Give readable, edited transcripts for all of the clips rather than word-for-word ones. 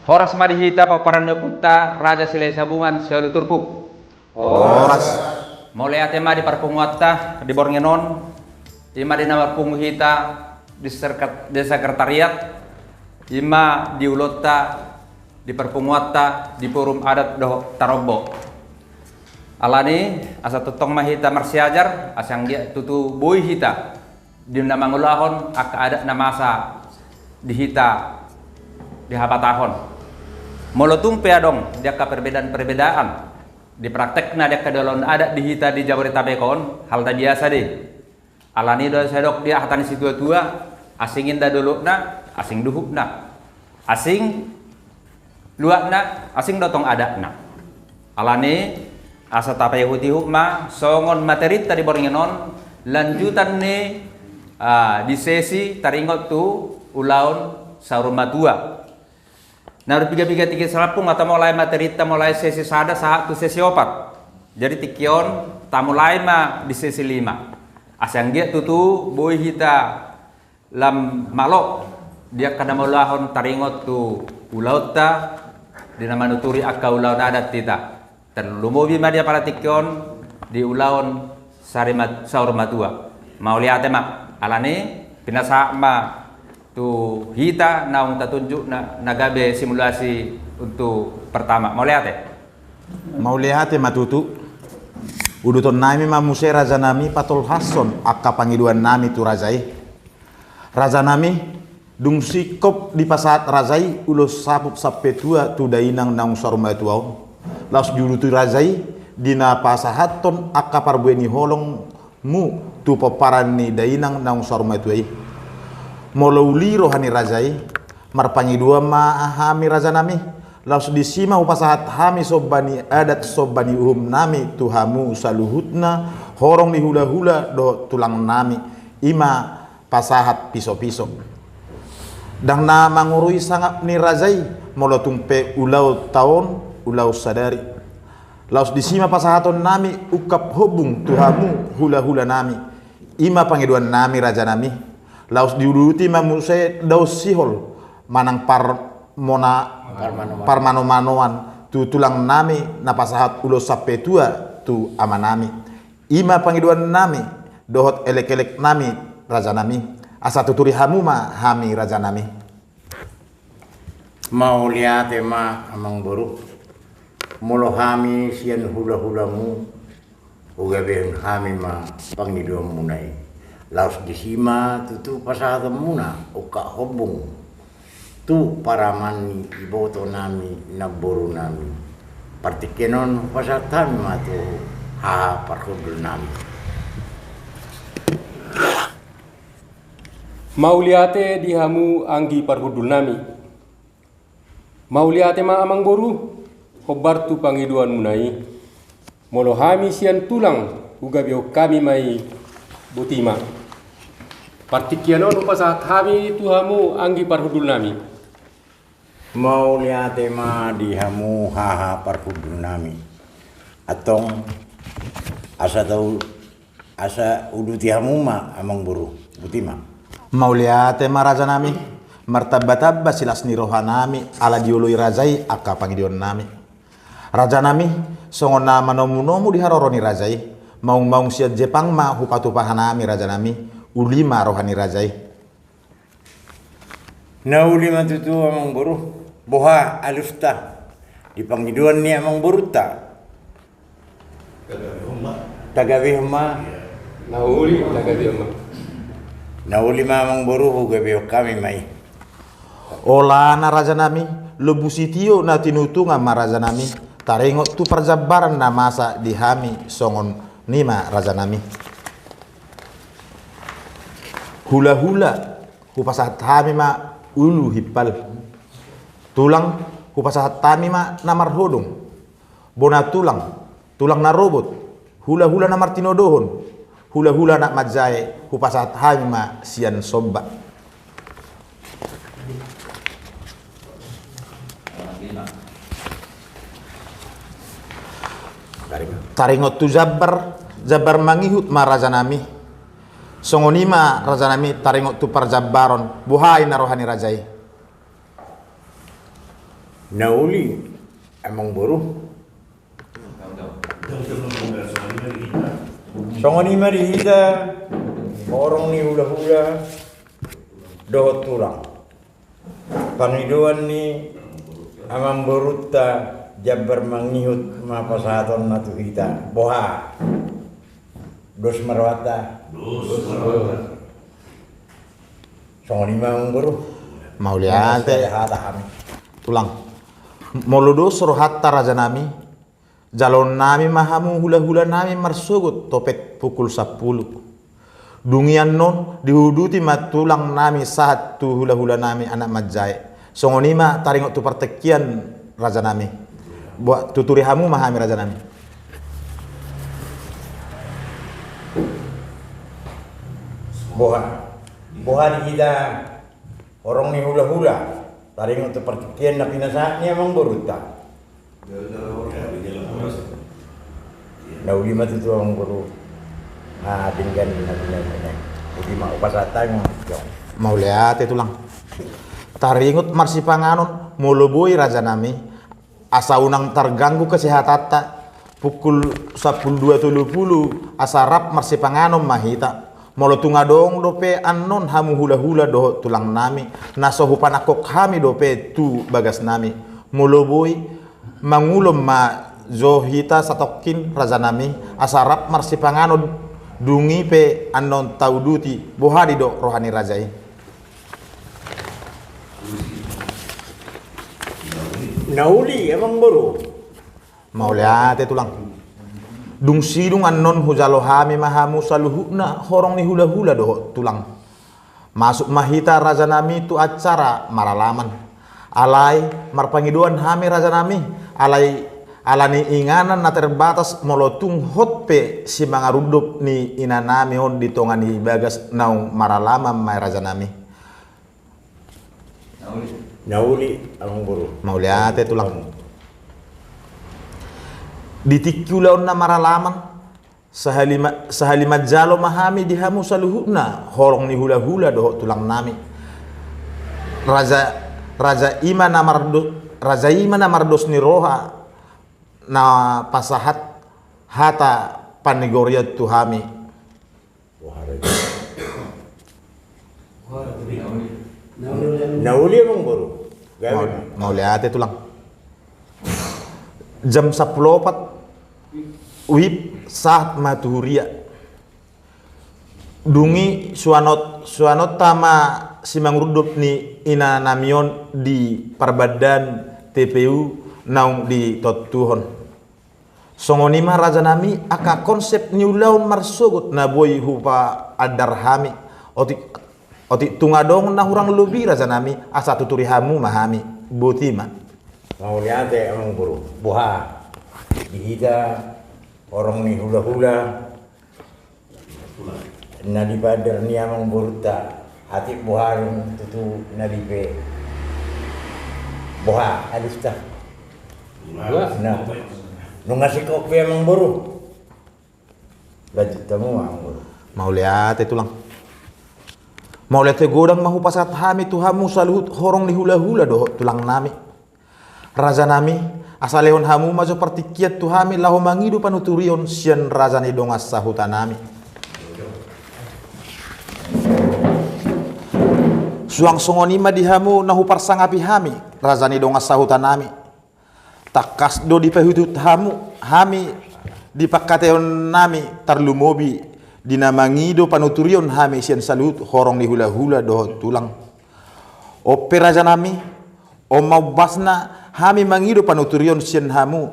Horas marihita paparanda punta Raja Silai Sabungan Sialu Turpuk. Horas. Mulai atema di Parpunguatta di Borngenon, ima di nama Pumuhita di Sekretariat, ima di Ulotta di Parpunguatta di Forum Adat Doh Tarobbo. Alani asa tutong mahita marsiajar asang dia tutu boy hita di nama ngulahon aka adat namasa di hita di habatahon. Molotung peadong dia ka perbedaan di praktekna dia kadalon adat di hita di Jabodetabekon hal ta biasa deh. Alani do sedok dia hatani si tua asingin da dulu na asing duhup na asing luak na asing dotong adat na. Alani asa tapai huti hukma songon materi tadi Borngenon lanjutan nih di sesi taringot tu ulaun saurumatua. Nah tiga serapung atau mulai materi mulai sesi sada saat tu sesi opat. Jadi tikion tak mulai ma di sesi 5. Asang dia tutu boy hita lam malok dia kada mulahon taringot tu ulauta di nama nuturi akka ulaun adat tita. Terlumubi ma dia para tikion di ulaun saurumatua. Mau lihat mak alani pinasa ma tu hita naung tatunjuk nagabe simulasi untuk pertama. Mau lihat Mau lihat matutu. Uduton nami mamuse raja nami patol hason akka pangiduan nami tu rajai. Raja nami dung sikop di pasat rajai ulos saput sapetua tu dainang naung sarumatuau. Laos julutu rajai dina pasahaton akka parbueni holong mu tu paparan ni dainang naung sarumatuai. Molauli rohani rajai marpangi dua ma hami raja nami laus disima upasahat hami sobani adat sobani uhum nami tuhamu saluhutna horong di hula-hula do tulang nami ima pasahat piso-piso dang na mangurui sangap ni rajai molotumpe ulau taon ulau sadari laus disima pasahaton nami ukap hobung tuhamu hula-hula nami ima pangiduan nami raja nami laus diuruti mamuse daus sihol manang parmano-manoan tu tulang nami napasahat ulo sapetua tu amanami ima pangiduan nami dohot elek-elek nami raja nami asa tuturi hamuma hami raja nami. Mau lihat ma amang boru molo hami sian hula-hulamu uga ben hami ma pangiduan munai laos disima tutu pasahata muna uka hobung tu paramani iboto nami naboru nami partikenon pasahatan matu ha parhudul nami. Mauliate dihamu anggi parhudul nami. Mauliate ma amang boru hobar tu pangiduan munai molohami sian tulang uga bio kami mai butima. Partikianon upasa kami tuhamu anggi parhudul nami. Mau lihat ma dihamu haha parhudul nami. Atong asa tau asa uduti hamu ma amang buru butima. Mau lihat ma raja nami martabba silas ni rohanami ala diului rajai akka pangidion nami. Raja nami songon nama nomu diharoroni rajai maung siat Jepang ma hupatu pahanami raja nami ulima rohani rajai. Na ulima tutu amang boru boha alusta di pangiduan ni amang boru ta tagabihma na ulima amang boru hugabe kami mai olana raja nami lebusitio na tinutunga ma raja nami tarengot tu perjabaran na masa di hami songon nima raja nami. Hula-hula hupasahat hami ma ulu hippal tulang hupasahat hami ma namar hodong bona tulang na robot hula-hula namar tinodohon hula-hula nak majae hupasahat hami ma sian sobba. Taringot tu jabar mangihut ma raja nami songonima raja nami taringot tu parjabaron buhai na rohani rajai. nauli emang boru. Songoni mari hita orang ni hula-hula dohot tulang. Pangiduan ni amang borutta jabar mangihut mapasaton natu hita boha. Dos marwata. Songoni mang boru. Mauliate hata kami. tulang. Moludo suruh hatta raja nami. Jalon nami mahamu hula-hula nami marsugut topet pukul 10. Dungian non dihuduti matulang nami saat tu hula-hula nami anak majai. Songonima taringot tu pertekian raja nami. Buat tuturi hamu mahami raja nami. Boha di kita orang ni hula-hula taringot tu pertekian na pinasaknya emang boruta. Nauli matu tu orang boru. Tinggal na. Jadi mau pasata mo. Mau lihat itu lang. Taringot marsipanganon moloboi raja nami. Asa unang terganggu kesehatan pukul 12.30 asarap marsipanganon mahita. Molo tungadong dope anon hamu hula-hula do tulang nami. Nasohu panakok kami dope tu bagas nami. Moloboi mangulom ma zohita satokin raja nami asarap marsipanganon dungi pe anon tauduti bohadi do rohani rajai. Nauli emang boru. Mau lihat itu lang. Dung sidung anon hujalo hami mahamu saluhuna horong ni hula-hula do tulang. Masuk mahita raja nami tu acara maralaman. Alai marpangiduan hami raja nami. Alani inganan na terbatas molotung hotpe si mga rudup ni inanami on ditongan ni bagas naung maralama may raja nami. Nauli ang buru. Mau lihat itu lang. Ditikulaon na maralaman sahalima jalo mahami dihamu saluhuna horong ni hula-hula doh tulang nami. Raja Ima na mardos ni roha na pasahat hata panigoria tuhami. Nauli emang baru. Mau lihat itu lang. Jam 10.04 wib saat matuhuria. Dungi suanot tama simang rudup ni ina namion di parbadan TPU naung di totuhon. Songonima raja nami aka konsep niulaun marsugut na boy hupa adarhami oti tungadong na hurang lubi raja nami asa tuturi hamu mahami botima. Mau lihat emang buru. Boha dihida orang ni hula-hula na di badar ni amang buruta hati boharung tutu na di pe boha alista. Nah, nung ngasih kopi emang buru. Lanjut tamu emang buru. Mau lihat itu lang. Mau lihat godang mahu pasat hami tuhamu saluhut horong ni hula-hula doh tulang nami. Raja nami asalehon hamu majo partikiat tuhami lahu mangidu panuturion sian raja ni dongas sahutan nami. Suang songonima dihamu nahu parsangapi hami raja ni dongas sahutan nami. Takas do di pehutut hamu hami di pakateon nami tarlumobi dinamangido panuturion hami sian salut horong ni hula-hula doh tulang. Ope raja nami o mau basna hami mangido panuturion sian hamu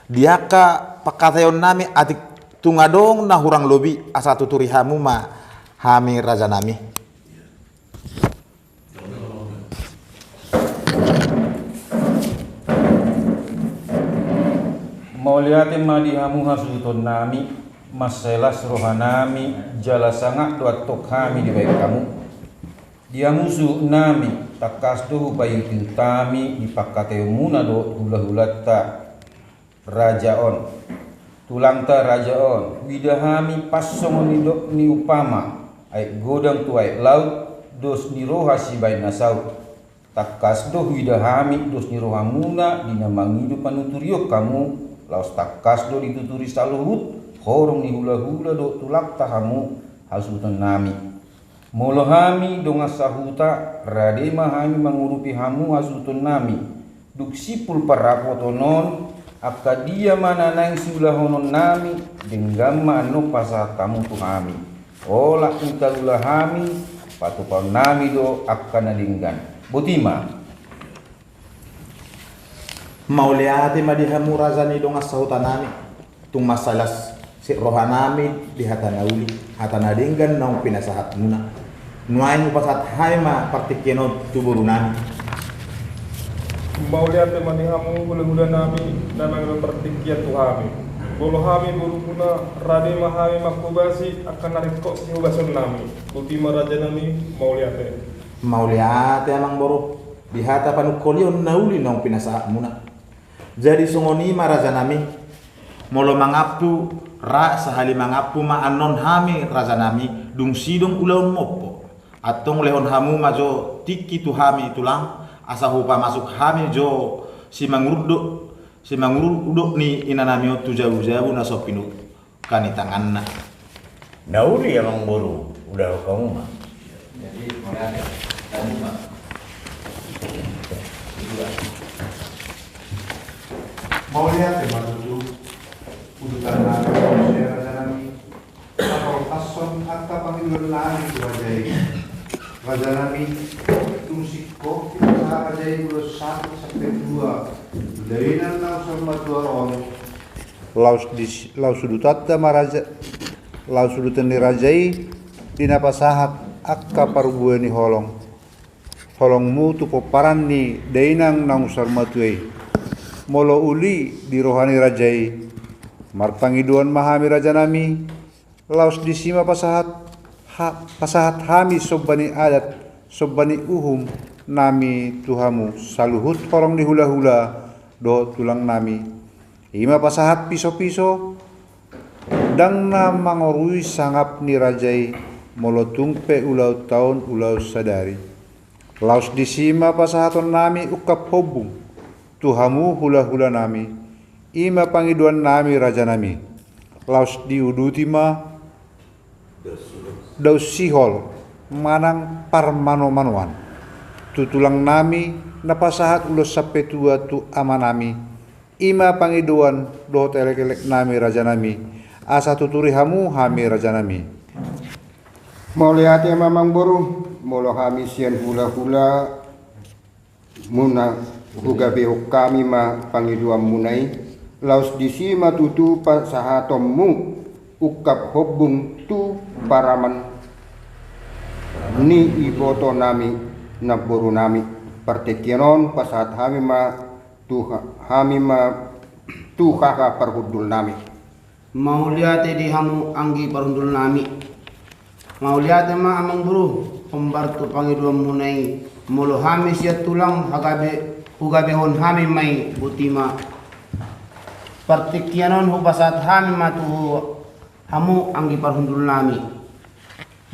diaka pakateon nami atik tungadong na hurang lobi asa tuturi hamu ma hami raja nami. Mau lihatin madihamu hasuton nami maselas rohanami jala sangak doa tok kami di baik kamu dia musuh nami takas doh bayu tami di pakate muna do hula-hulata rajaon tulang ta rajaon widahami pasong ni upama ai godang tuai laut dos ni roha si bain nasaut takas do huida hami dos ni rohamuna dina mangidu panuturiok kamu laos takas do dituturi saluhut horong ni hula-hula do tulak tahamu hasutan nami molo hami donga sahuta radema hami mangurupi hamu hasutan nami duk sipul parapotonon akadia mana nang sulahonon nami denggama ano pasah kamu tu hami ola intalula hami patupau nami do akana dinggan botima Mauliati madihamu razani donga sahutanami tung masalas si rohanami di hatanauli hatanadinggan naung pinasahat muna nuain pasat haima partikeno tuburunami Mauliate manihamu hula-hula nami namang pertikian tuhami bolo hami burukuna rade mahami makubasi akan narikok si hubason nami ultima raja nami Mauliate amang boro dihata panukolion nauli naung pinasahat muna jadi songoni maraja nami molo mangapu ra sahali mangapu ma anon hami raja nami dung sidong ulaun mopo atong lehon hamu majo tiki tu hami tulang asa hupa masuk hami jo si manguruduk ni inanami tu jauh-jauh na sopinu kani tanganna Nauli emang boru udah kamu mah. Jadi mulai kamu mah. mau lihat tema tutu udutan nami raja nami atau ason atta panggilan nami raja nami tumsiko kita raja itu 1 sampai 2 dari nang sama 2 orang laus sudutatta maraja laus sudutan ni rajai dina pasahat akka parbuani holongmu tu poparan ni dainang nang sarmatuai molo uli di rohani rajai marpangiduan mahami raja nami laus disima pasahat hami sobbani adat sobbani uhum nami tuhamu saluhut horong di hula-hula do tulang nami ima pasahat piso-piso dang na mangorui sangap ni rajai molo tungpe ulau tahun ulau sadari laus disima pasahaton nami ukap hobung tuhamu hula-hula nami ima pangiduan nami raja nami laus diuduti ma daus sihol manang parmano-manuan tutulang nami napasahat ulos sape tua tu ama nami ima pangiduan do telek-telek nami raja nami asa tuturi hamu hami raja nami Mauliati mamang boru molo kami sian hula-hula muna hugabe kami ma pangiduam munai laus disima tutu pasahatommu ukap hobung tu paraman ni iboto nami naboru nami partekienon pasahat hami ma tu kaka parhudul nami Mauliate di hamu anggi parhudul nami Mauliate ma amang buru pembartu pangiduam munai molo hami siat tulang hugabe hon hami mai butima partikianon hubasat hami matu hamu anggi parhundul nami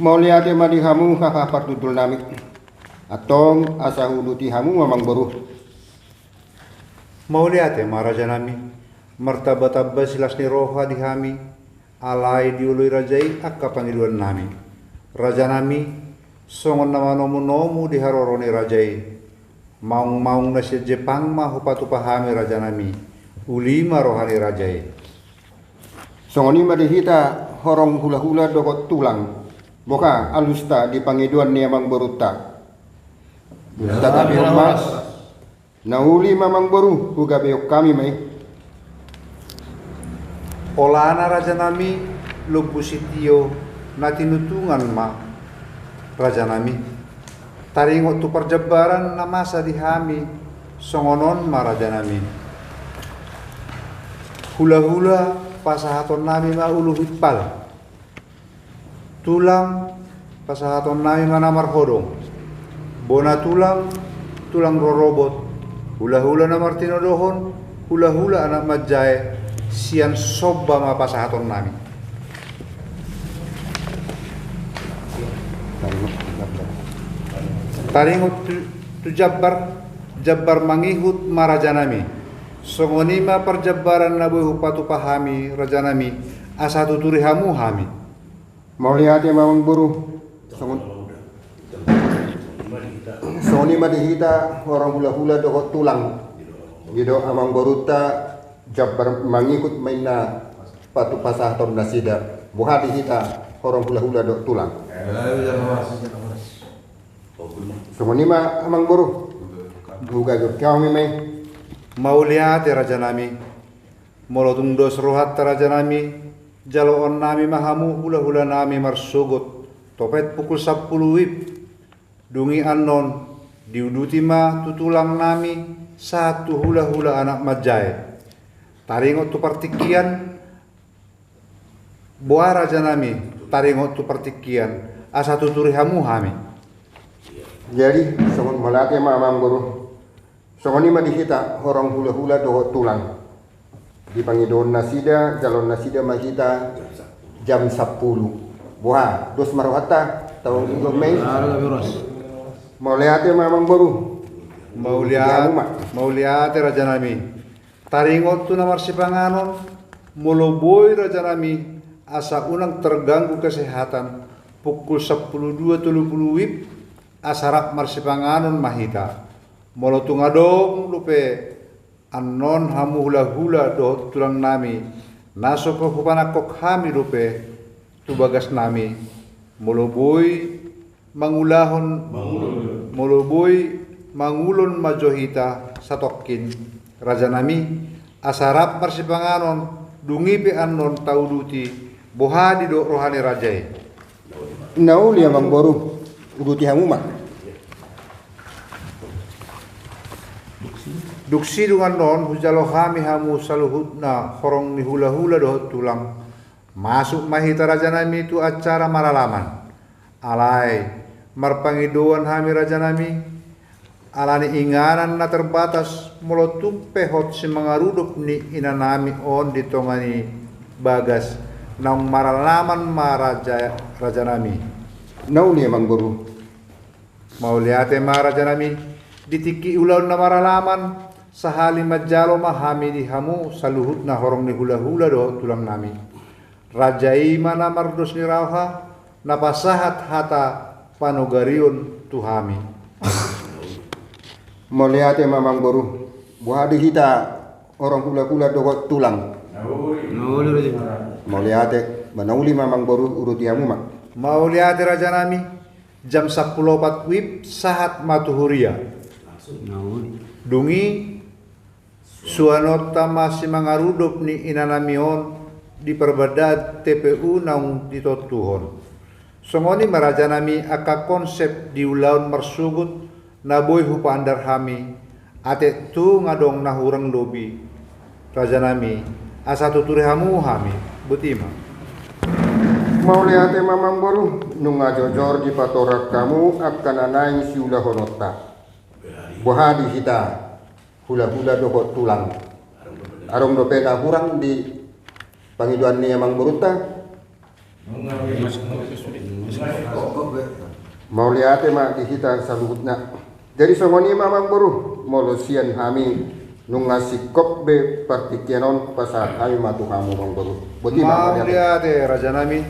Mauliate ma di hamu kaka parhudul nami atong asa huluti hamu mamang boru Mauliate maraja nami martabat silas ni roha di hami alai diului rajai akka pangiduan nami raja nami songon nama nomu di haroroni rajai maung na siya Jepang ma hupatu pahami raja nami ulima rohani rajai songoni madihita horong hula-hula dokot tulang boka alusta di pangiduan ni amang beruta tetapi hormat nauli mamang beru huga beok kami mai olana raja nami lubusitio natinutungan ma raja nami taringot tu perjebaran na masa di hami songonon maraja nami hula-hula pasahaton nami ma uluhit pal tulang pasahaton nami ma namar hodong bona tulang rorobot hula-hula namar tinodohon hula-hula anak majae sian sobba ma pasahaton nami tu Jabbar mangihut maraja nami. Songonima perjabbaran nabu hupatu pahami raja nami asa tuturi hamu hami. Mau lihat ya mamang buru. Soni madihita orang hula-hula dokot tulang. Gitu amang boruta Jabbar mangikut maina patu pasah tor nasida. Buha dihita orang hula-hula dok tulang. Soni ma amang buru. Buka kau memang. Mau lihat ya raja nami. Molotung dos rohat raja nami. Jaloon nami mahamu hula-hula nami marsugut. Topet pukul 10 wib. Dungi anon diuduti ma tutulang nami satu hula-hula anak majai. Taringot tu partikian boa raja nami taringot tu partikian asa tuturi hamu hami. Jadi songon malate ma amang buru. Songon ini dihita orang hula-hula dohot tulang. Dipangidon nasida, jalon nasida mahita jam 10. Buah, dos marohata tahun minggu Mei. Mau lihat ya mamang baru. Mau lihat raja nami. Taringot tu namar sipanganon moloboy raja nami asa unang terganggu kesehatan pukul 12.30 wib asarap marsipanganon mahita. Molo tungadong lupe anon hamu hula-hula do tulang nami naso papanakok hami lupe tu bagas nami moloboy mangulon majohita satokin raja nami asarap marsipanganon dungi pe anon tauduti bohadi do rohani rajai. Nauli amang baru uduti hamu mak. Duksi dengan non hujalo kami hamu saluhutna horong ni hula-hula dohot tulang masuk mahita raja nami itu acara maralaman alai marpangiduan hami raja nami alani inganan na terbatas molotung pehot si mangarudup ni inanami on ditongani bagas nang maralaman maraja raja nami. Nauli amang baru. Mau lihat raja nami ditiki ulaw na maralaman sahali majalo mahami di hamu saluhut na horong ni hula-hula do tulang nami. Rajai mana mardos ni rauha napasahat hata panugarion tuhami. Mau lihat ya mamang baru. Buah dihita orang hula-hula dogot tulang. Mau lihat ya manauli mamang baru uruti hamu mak. Mau lihat raja nami jam 10.04 wib sahat matuhuria. Dungi suanota masih mangarudup ni inanamion di perbedad TPU naung ditotuhon. Songoni maraja nami aka konsep diulaun marsugut naboy hupandar hami ate tu ngadong nahurang lobi raja nami asa tuturi hamu hami butima. Mau lihat ya mamang baru nunga jojor di patorak kamu akan anai siulah honota. Buah dihita hula-hula dohot tulang. Arong dope kurang di pangiduan ni amang beruta. Mau lihat mak dihita saluhutna. Jadi songoni mamang baru molosian hami nunga sikop be partikianon pasal kami matu kamu mang baru. Mau lihat raja nami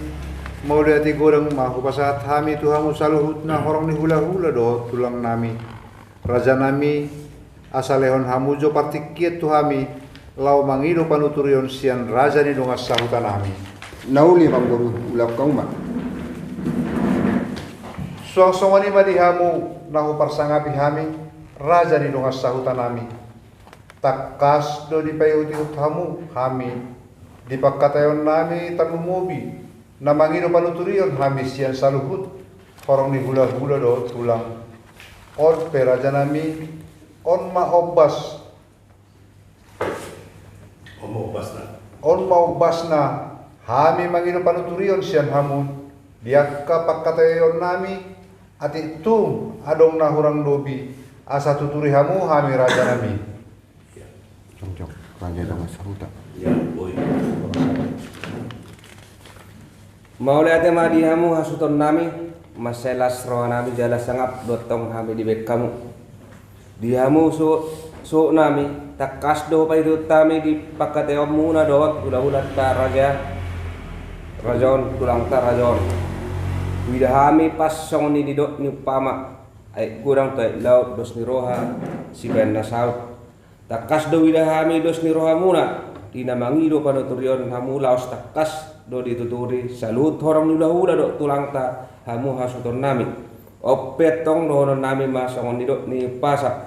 mau lihat goreng mahu pasat hami tu hamu saluhutna horong ni hula-hula dohot tulang nami. Raja nami asalehon hamujo partikiat tu hami lau mangido panuturion sian raja ni dongas sahutan hami. Nauli mang guru ulap kau mak. Suang-suangani madi hamu nahu parsangapi hami raja ni dongas sahutan hami. Takas do di payuti hamu hami di pakatayon nami tanumubi na mangido panuturion hami sian saluhut horong ni hula-hula do tulang. On peraja nami on maobas basna hami mangido panuturion sian hamun diakka pakatayon nami ati tum adong nahurang lobi asa tuturi hamu hami raja nami. Cocok raja dengan sahuta. Mau lihat madi hamu hasuton nami maselas roh nami jala sangap dotong hami di bek kamu Dihamu so nami takas do pa itu tami di pakateo muna dot udah ta rajon tulang ta rajon widahami pas song ni didot ni pama ay kurang tay laut dos ni roha si benda saut takas do widahami dos ni roha muna dinamangido panuturion hamu laos takas do dituturi salut orang udah do tulang ta hamu hasuton nami opetong dohonon nami masongon didot ni pasak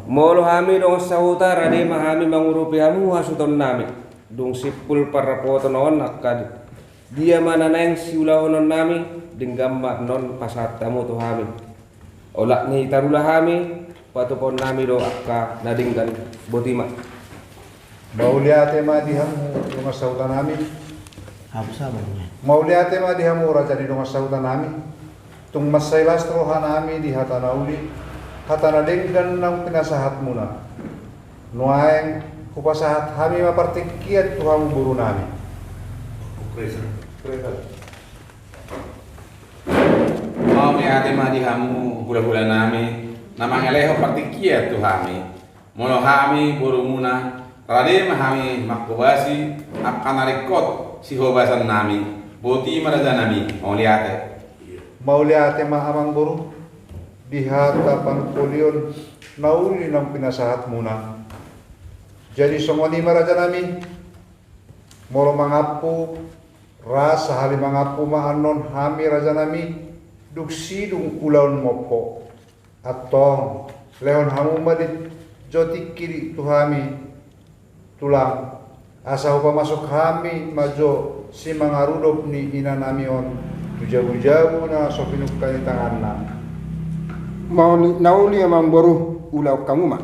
molo hami dong sauta rade mahami mangurupi hamu hasuton nami dong sipul para potonon akad dia mana neng siulahonon nami dinggam non pasat tamu tu hami olak ni tarulah hami patupon nami do akka nadingkan botima Mauliate ma dihamu dunga sautan nami. Mauliate ma dihamu raja di dunga sautan nami. Tung masailas roha nami di hatana uli. Hatana denggan nang pinasahat muna. Nuaeng kupasahat hami ma partikiat tuhamu buru nami. Mauliate ma dihamu gula-gula nami. Namang eleho partikiat tuhami. Molo hami buru muna. Rade mahami makubasi akan rekod si hobasan nami boti maraja nami Mauliate mahamang buru dihata pangkulion nauli ng pinasahat muna. Jadi songoni maraja nami moro mangapu rasa hali mangapu maanon hami raja nami duksi dung kulaon mopo atong leon hamu madit joti kiri tuhami tulang asa upa masuk kami majo si mangarudop ni ina nami on tujabu-jabu na so pinukay tangan na mau nauli amang boru ulaw kamu ma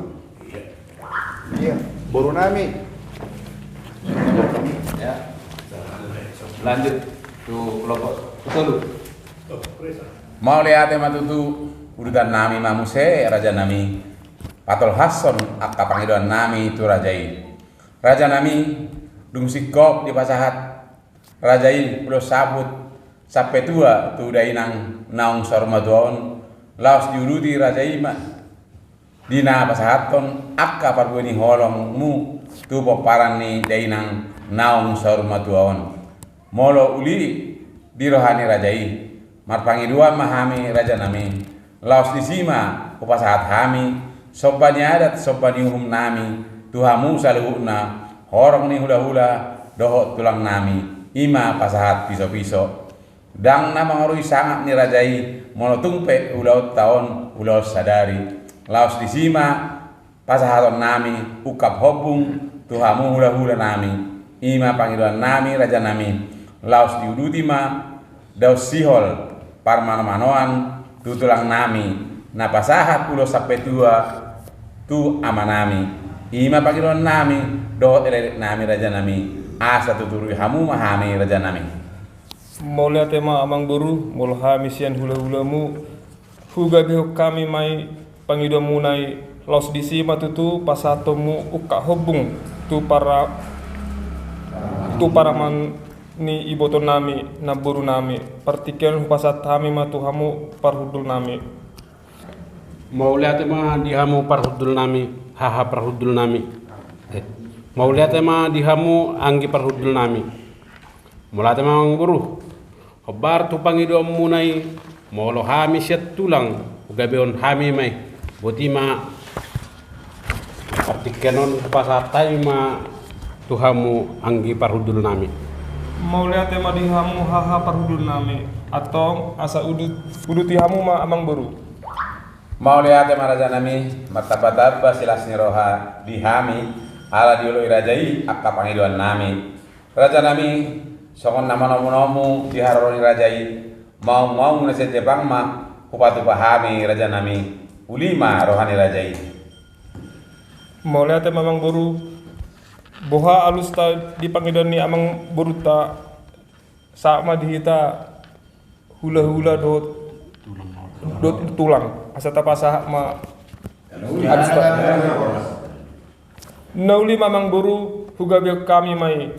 iya boru nami ya lanjut tuh kelompok betul mau lihat matutu urutan nami mamuse raja nami patol hason akka pangidoan nami tu rajai raja nami dung sikop di pasahat rajai udah sabut sampai tua tu dainang naung sormaduon laos diuruti rajai mah dina pasahaton akka parbueni holong mu tu paparan ni dainang naung sormaduon molo uli di rohani rajai marpangi dua mahami raja nami laos disima pasahat hami sobani adat sobani hum nami tuhamu saluhuna horong ni hula-hula dohot tulang nami ima pasahat piso-piso dang na mangarui sangat ni rajai mono tumpe ulaut taon ulaut sadari laos disima pasahaton nami ukap hobung tuhamu hula-hula nami ima panggilan nami raja nami laos diuduti ma daus sihol parmano-manoan tu tulang nami na pasahat ulo sampai tua tu amanami ima panggilan nami dohot elek nami raja nami asa tuturi hamu mahami raja nami Maulia tema amang buru mul hami sian hula-hulamu huga biho kami mai pangido munai laos disima tutu pasatomu uka hobung tu para man ni iboto nami na buru nami partikel pasat hami matu hamu parhudul nami Maulia tema dihamu parhudul nami haha parhudul nami Maulia tema dihamu anggi parhudul nami Maulia tema buru Hobar tu pangido munai molo hami siat tulang ugabeon hami mai botima partikenon pasatai ma tuhamu anggi parhudul nami Maulia tema dihamu haha parhudul nami atau asa uduti hamu ma amang buru mau lihat raja nami martabat silas roha dihami ala diului rajai akka pangiduan nami raja nami songon nama nomu diharoni rajai mau ngeset Jepang ma kupatu pahami raja nami ulima rohani rajai mau lihat amang buru boha alusta di pangiduan ni amang buru ta sama dihita hula-hula dot tulang asa tapasa ma adusta nauli mamang buru huga biok kami mai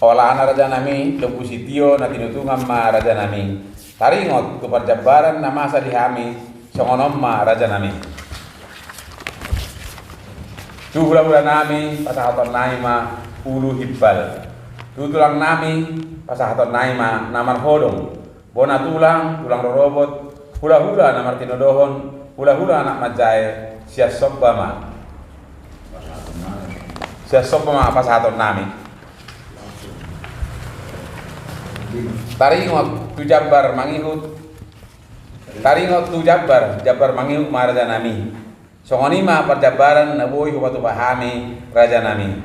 olahan raja nami lembu sitio na tinutungam ma raja nami Taringot tu perjabaran na masa dihami songonom ma raja nami. Tu hula-hula nami pasahaton nami ma ulu hibbal. Tu tulang nami pasahaton nami ma namar hodong. Bona tulang rorobot, hula-hula namar tinodohon, hula-hula anak majai sia sobba ma. Sia sobba ma pasahaton nami. Taringot tu jabar mangihut. Taringot tu jabar mangihut ma raja nami. Songoni ma perjabaran naboi hubatu pahami raja nami.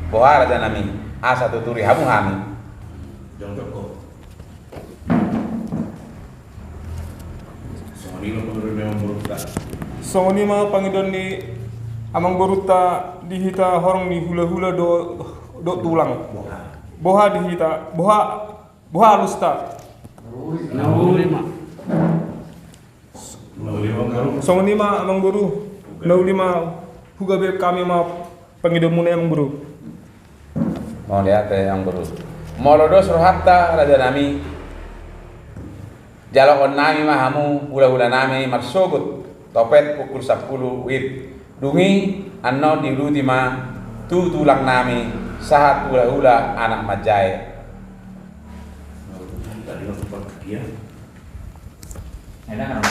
Boha raja nami asa tuturi hamu hami. Songoni ma pangidon ni amang boruta dihita horong ni hula-hula do tulang. Boha dihita boha alusta. Songoni ma amang boru naulima hugabe kami ma pangidon muna amang boru. Mau lihat yang baru. Molodos rohatta raja nami. Jalokon nami mahamu hula-hula nami marsogut topet pukul 10 wib. Dungi anno diluti ma tu tulang nami sahat hula-hula anak majai.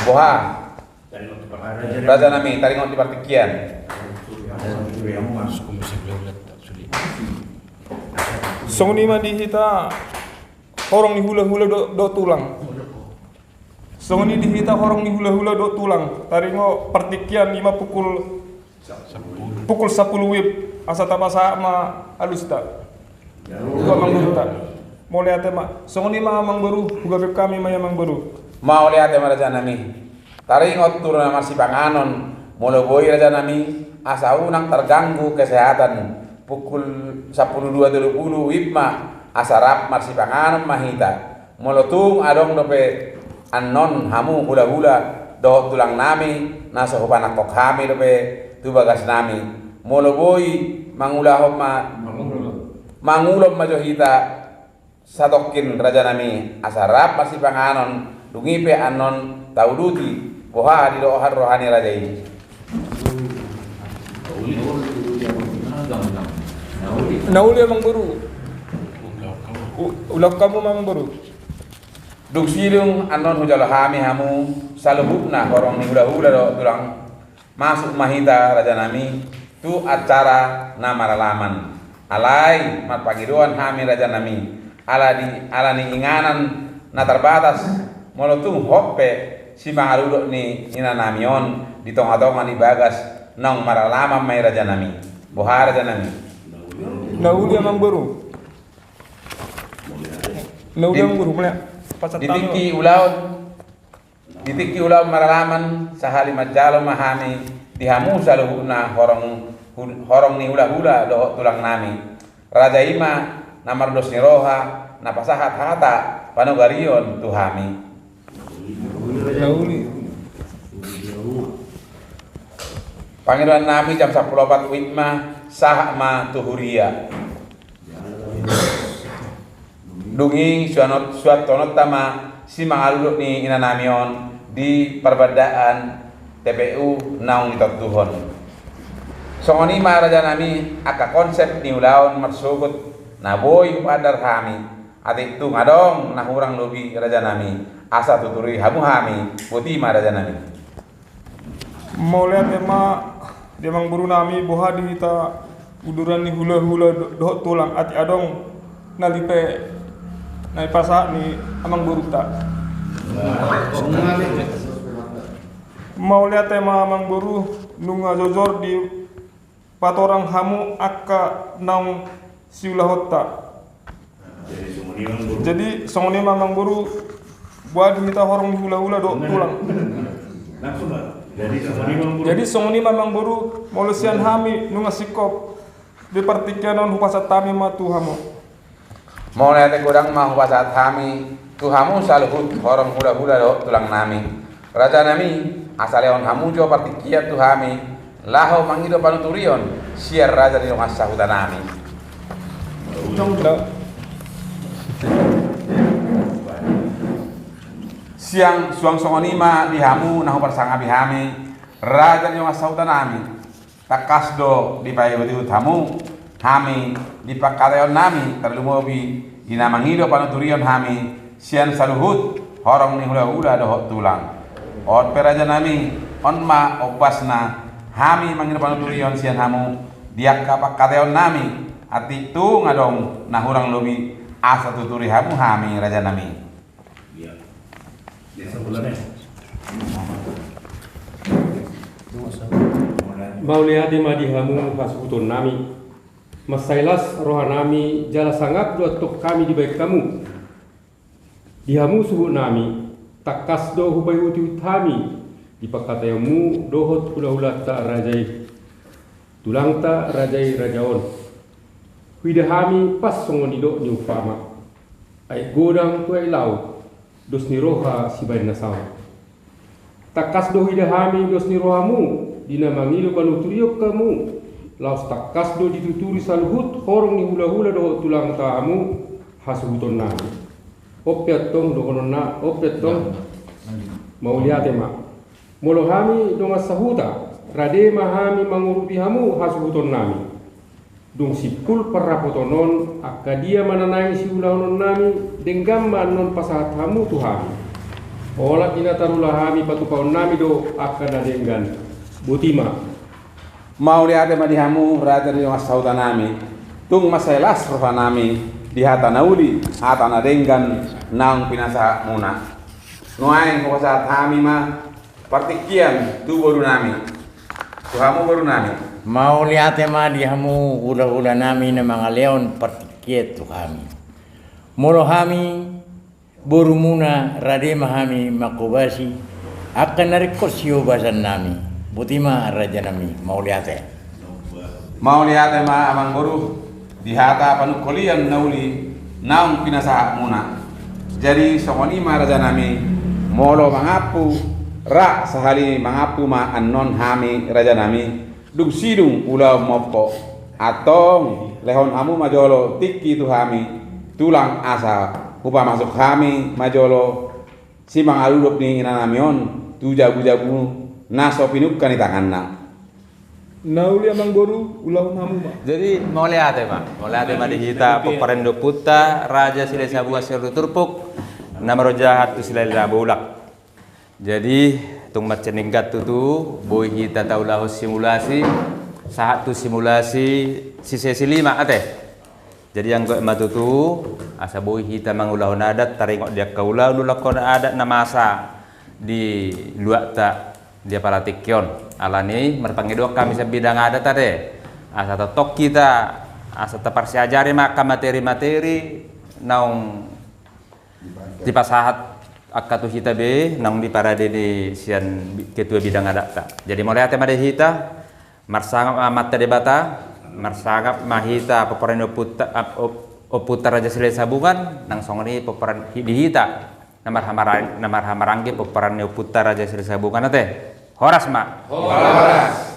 Boha raja nami taringot di partikian. Songoni ma dihita horong ni hula-hula do tulang. Songoni dihita horong ni hula-hula do tulang. Taringo partikian 5 pukul 10 wib asa tapasa ma alusta. Juga mang beruta. Mau lihat ma. Songoni ma mang baru hugabe kami ma mang baru. Mau lihat ma raja nami. Taringot turun masih panganon. Molo boy raja nami asa unang terganggu kesehatan. Pukul 12.20 wibma asarap marsi panganon mahita molotung adong dope anon hamu hula-hula do tulang nami nasa hubana kok hami dope tu bagas nami molo boy mangulahom ma johita satokin raja nami asarap marsi panganon dungipe anon tauduti boha di dohar rohani raja ini. Nauli amang baru. Ulah kamu mang baru. Duk silung anon hujalo hami hamu salubukna horong ni hula-hula do tulang masuk mahita raja nami tu acara namaralaman alai mat pangiduan hami raja nami ala ni inganan na terbatas molotung hoppe si mangarudok ni nina namion di tonga-tonga ni bagas nong maralaman mai raja nami boha raja nami. Nauli amang baru. Nauli amang baru mulai. Ditiki ulaun maralaman sahali majalo mahami dihamu saluhuna horong ni hula-hula do tulang nami. Raja ima namar dos ni roha napasahat hata panogarion tuhami. Nauli. Pangiduan nami jam 10 witma sah ma tuhuria. Dungi suatonot tama si mangaluluk ni inanamion di perbedaan TPU naung itotuhon. Songoni ma raja nami aka konsep ni ulaon marsugut naboy padar kami atik tu ngadong nahurang lobi raja nami asa tuturi hamu hami buti ma raja nami. Mau lihat dia mang buru nami boha dihita uduran ni hula-hula doh tulang ati adong nalipe nai pasa ni amang buruta. Mau lihat amang buru nunga jojor di patorang hamu akka naung siulahota. Jadi songoni amang buru buat dihita horong ni hula-hula doh tulang. Jadi songoni mamang baru molusian hami nunga sikop di partikianon hupasat tami matu hamu. Mau lihat kurang mah hupasat hami tuhamu saluhut horong hula-hula do tulang nami. Raja nami asaleon hamu jo partikiat tuhami laho mangido panuturion siar raja di nunga sahutan nami. siang suang songonima dihamu nahu persangabi hami raja yang asautan nami takasdo di pai beti utamu hami di pakarayon nami terlumobi inamangido panuturion hami sian saluhut horong ni hula-hula dohot tulang ot peraja nami onma opasna hami mangido panuturion sian hamu diak pakarayon nami ati tu ngadong nahurang lobi asa tuturi hamu hami raja nami. Mauliati madihamu hasutun nami masailas rohanami jala sangap dua tok kami di baik kamu dihamu suhu nami takas do hubai uti utami di pakatayamu dohot hula-hula ta rajai tulang ta rajai rajaon widahami pas songonido ni upama ai godang tuai lau dos ni roha sibai nasawa takas do widahami dos ni rohamu dina mangilu panuturiok kamu laos takas do dituturi saluhut horong ni hula-hula do tulang tamu hasuhuton nami opiat tong do kononna opiat tong mauliate ma molohami do masahuta rade mahami mangurupi hamu hasuhuton nami dung sipul parapotonon akadia mananai si ulaonon nami denggam non pasahat hamu tuhami olat ina tarulahami patukaon nami do akana denggan butima mau lihat madihamu raja di masauta nami tung masailas roha nami di hata naudi hata nadenggan naung pinasa muna nuain ko sa hami ma partikian tu baru nami tuhamu baru nami mau lihat madihamu ula-ula nami na mga leon partikiet tu kami molo hami baru muna rade mahami makubasi akan narikos basan nami butima raja nami mau lihat ma amang boru dihata panukolian nauli naung pinasa muna jadi songoni ma raja nami molo mangapu ra sahali mangapu ma anon hami raja nami dung sidung ulau mopo atong lehon hamu majolo tiki tu hami tulang asa upa masuk hami majolo simang aludup ni inanamion tu jabu-jabu naso pinukkan di tanganna. Nauli amang boru ulau hamu ma. Jadi mau lihat di hita peperendo puta raja sila sabu asir turpuk nama roja hatu sila bulak. Jadi tung maceninggat tu boy hita taulah simulasi saat tu simulasi sisi 5 ate. Jadi yang gue matutu asa boy hita mangulah adat taringok dia kaulah lulakon adat namasa di luak tak dia para tikyon alani merpangido kami sebidang ada tadi asa totok kita asa teparsi ajari maka materi-materi naung di pasahat akatu hita be naung di parade di sian ketua bidang adat jadi mulai tema de hita marsangap amat debata marsangap mahita peperan oputar raja sile sabungan nang songoni peperan di hita namar hamarangge peperan oputar raja sile sabungan ate Horas mak. Horas.